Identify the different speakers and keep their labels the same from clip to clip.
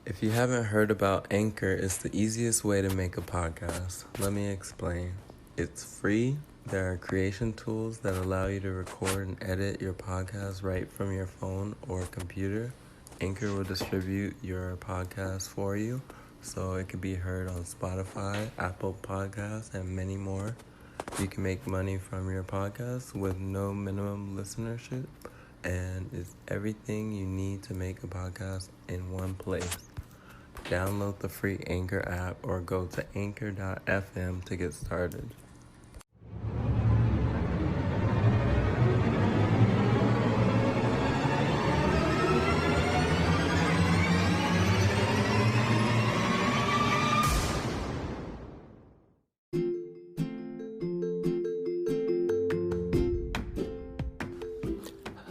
Speaker 1: If you haven't heard about Anchor, it's the easiest way to make a podcast. Let me explain. It's free. There are creation tools that allow you to record and edit your podcast right from your phone or computer. Anchor will distribute your podcast for you, so it can be heard on Spotify, Apple Podcasts, and many more. You can make money from your podcast with no minimum listenership, and it's everything you need to make a podcast in one place. Download the free Anchor app or go to anchor.fm to get started.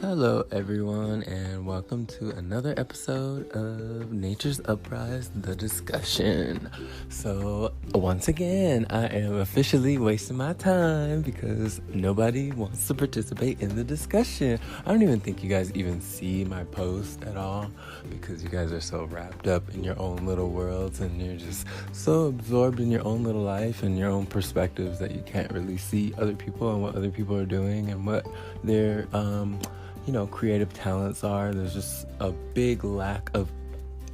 Speaker 1: Hello everyone, and welcome to another episode of Nature's Uprise, the discussion. So once again, I am officially wasting my time because nobody wants to participate in the discussion. I don't even think you guys even see my post at all because you guys are so wrapped up in your own little worlds and you're just so absorbed in your own little life and your own perspectives that you can't really see other people and what other people are doing and what their creative talents are. There's just a big lack of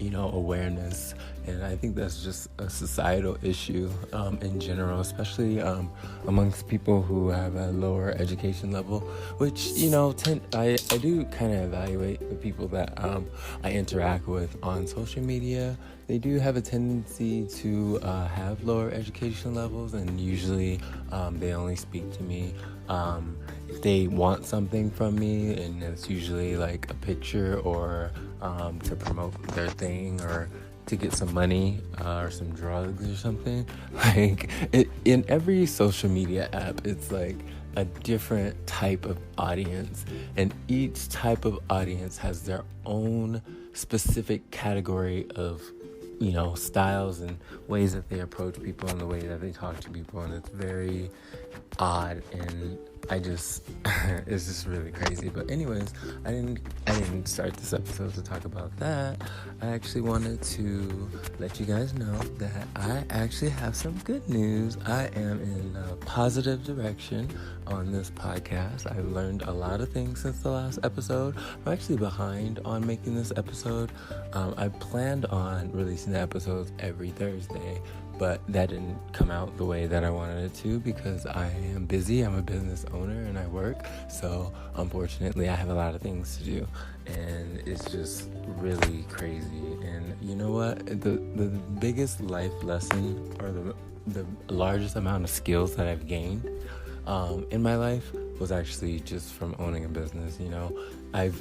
Speaker 1: awareness, and I think that's just a societal issue in general, especially amongst people who have a lower education level, which I do kind of evaluate the people that I interact with on social media. They do have a tendency to have lower education levels, and usually they only speak to me if they want something from me, and it's usually like a picture or to promote their thing or to get some money or some drugs or something. Like in every social media app, it's like a different type of audience, and each type of audience has their own specific category of styles and ways that they approach people and the way that they talk to people, and it's very odd, and it's just really crazy. But anyways, I didn't start this episode to talk about that. I actually wanted to let you guys know that I actually have some good news. I am in a positive direction on this podcast. I've learned a lot of things since the last episode. I'm actually behind on making this episode. I planned on releasing the episodes every Thursday, but that didn't come out the way that I wanted it to because I am busy. I'm a business owner and I work, so unfortunately I have a lot of things to do, and it's just really crazy. And you know what? The biggest life lesson, or the largest amount of skills that I've gained in my life was actually just from owning a business. I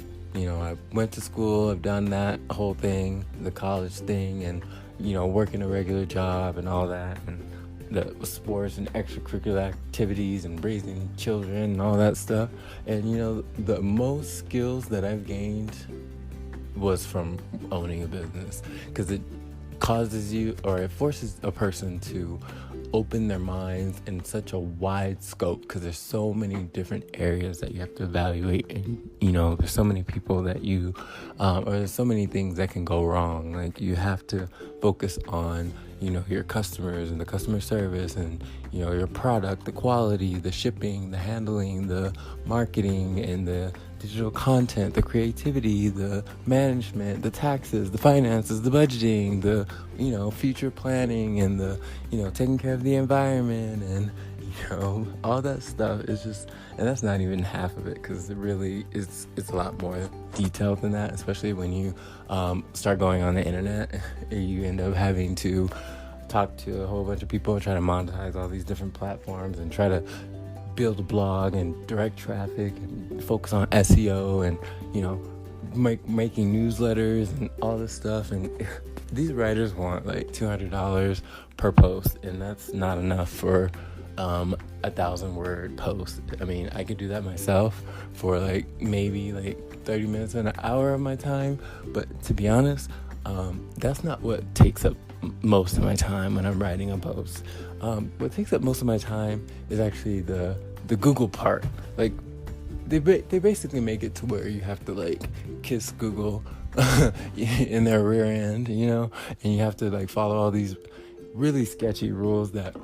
Speaker 1: went to school, I've done that whole thing, the college thing, and working a regular job and all that, and the sports and extracurricular activities and raising children and all that stuff. And the most skills that I've gained was from owning a business, because it forces a person to open their minds in such a wide scope, because there's so many different areas that you have to evaluate, and there's so many people that or there's so many things that can go wrong. Like, you have to focus on your customers and the customer service, and your product, the quality, the shipping, the handling, the marketing, and the digital content, the creativity, the management, the taxes, the finances, the budgeting, the future planning, and the taking care of the environment, and all that stuff is just, and that's not even half of it, because it really is, it's a lot more detailed than that, especially when you start going on the internet. You end up having to talk to a whole bunch of people, try to monetize all these different platforms, and try to build a blog and direct traffic and focus on SEO and making newsletters and all this stuff. And these writers want like $200 per post, and that's not enough for 1,000-word post. I mean, I could do that myself for maybe 30 minutes and an hour of my time, but to be honest, that's not what takes up most of my time when I'm writing a post. What takes up most of my time is actually the Google part. they basically make it to where you have to like kiss Google in their rear end, and you have to like follow all these really sketchy rules that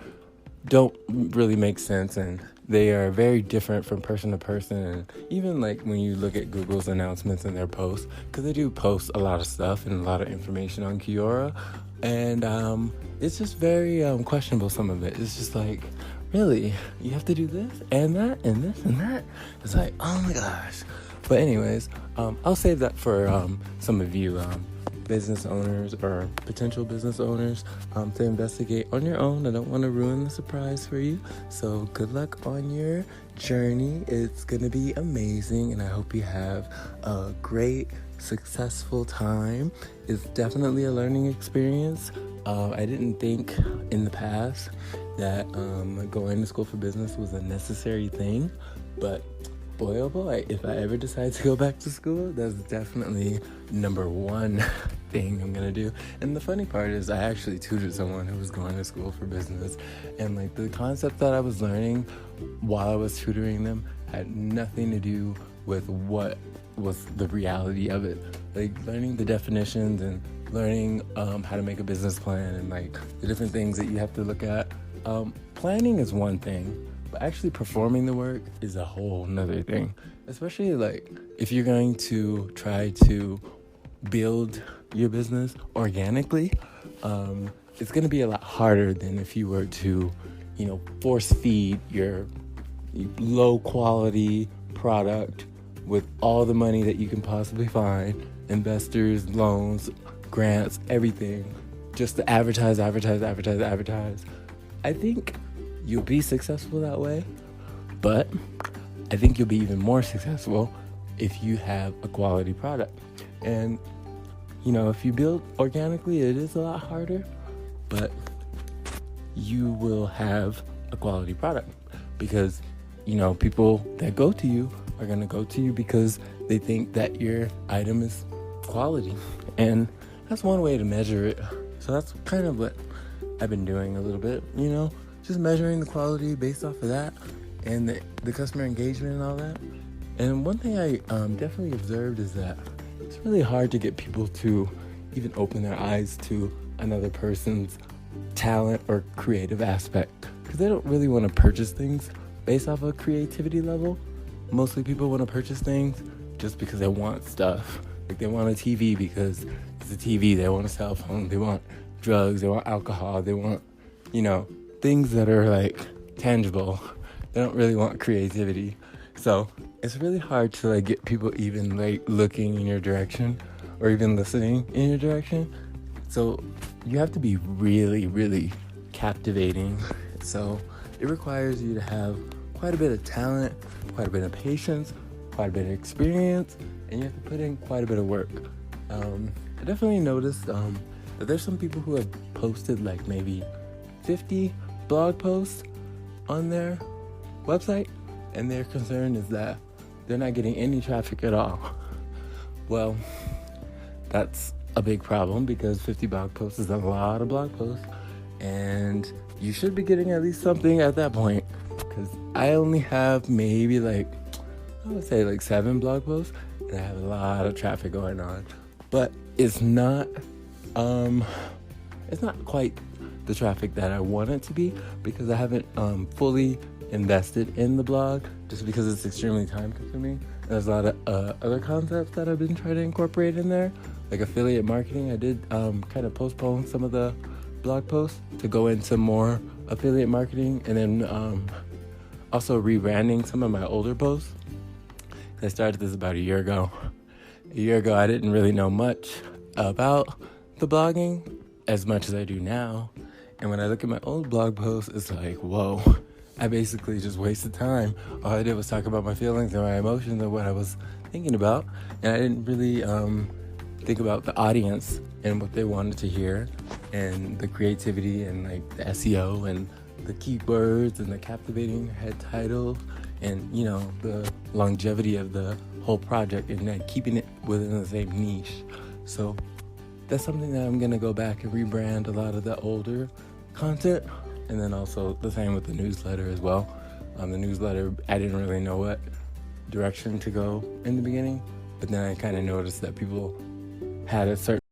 Speaker 1: don't really make sense, and they are very different from person to person. And even like when you look at Google's announcements and their posts, because they do post a lot of stuff and a lot of information on Quora, and it's just very questionable, some of it. It's just like, really, you have to do this and that and this and that? It's like, oh my gosh. But anyways, I'll save that for some of you business owners or potential business owners to investigate on your own. I don't want to ruin the surprise for you. So good luck on your journey. It's going to be amazing, and I hope you have a great, successful time. It's definitely a learning experience. I didn't think in the past that going to school for business was a necessary thing, but boy, oh boy, if I ever decide to go back to school, that's definitely number one thing I'm gonna do. And the funny part is I actually tutored someone who was going to school for business, and like the concept that I was learning while I was tutoring them had nothing to do with what was the reality of it. Like learning the definitions and learning how to make a business plan and like the different things that you have to look at. Planning is one thing, but actually performing the work is a whole nother thing. Especially like if you're going to try to build your business organically, it's going to be a lot harder than if you were to, force feed your low quality product with all the money that you can possibly find, investors, loans, grants, everything, just to advertise. I think you'll be successful that way, but I think you'll be even more successful if you have a quality product. And, if you build organically, it is a lot harder, but you will have a quality product because, people that go to you are going to go to you because they think that your item is quality. And that's one way to measure it. So that's kind of what I've been doing a little bit, just measuring the quality based off of that and the customer engagement and all that. And one thing I definitely observed is that it's really hard to get people to even open their eyes to another person's talent or creative aspect, because they don't really want to purchase things based off of creativity level. Mostly people want to purchase things just because they want stuff. Like they want a TV because it's a TV, they want a cell phone, they want drugs, they want alcohol, they want, things that are like tangible. They don't really want creativity. So it's really hard to like get people even like looking in your direction or even listening in your direction. So you have to be really, really captivating. So it requires you to have quite a bit of talent, quite a bit of patience, quite a bit of experience, and you have to put in quite a bit of work. I definitely noticed that there's some people who have posted like maybe 50 blog posts on their website, and their concern is that they're not getting any traffic at all. Well, that's a big problem because 50 blog posts is a lot of blog posts, and you should be getting at least something at that point, because I only have maybe I would say 7 blog posts, and I have a lot of traffic going on, but it's not quite the traffic that I want it to be, because I haven't fully invested in the blog, just because it's extremely time consuming. There's a lot of other concepts that I've been trying to incorporate in there, like affiliate marketing. I did kind of postpone some of the blog posts to go into more affiliate marketing, and then also rebranding some of my older posts. I started this about a year ago. A year ago, I didn't really know much about the blogging as much as I do now. And when I look at my old blog posts, it's like, whoa, I basically just wasted time. All I did was talk about my feelings and my emotions and what I was thinking about. And I didn't really think about the audience and what they wanted to hear, and the creativity and the SEO and the keywords and the captivating head titles, and the longevity of the whole project, and keeping it within the same niche. So that's something that I'm going to go back and rebrand a lot of the older content. And then also the same with the newsletter as well. The newsletter, I didn't really know what direction to go in the beginning, but then I kind of noticed that people had a certain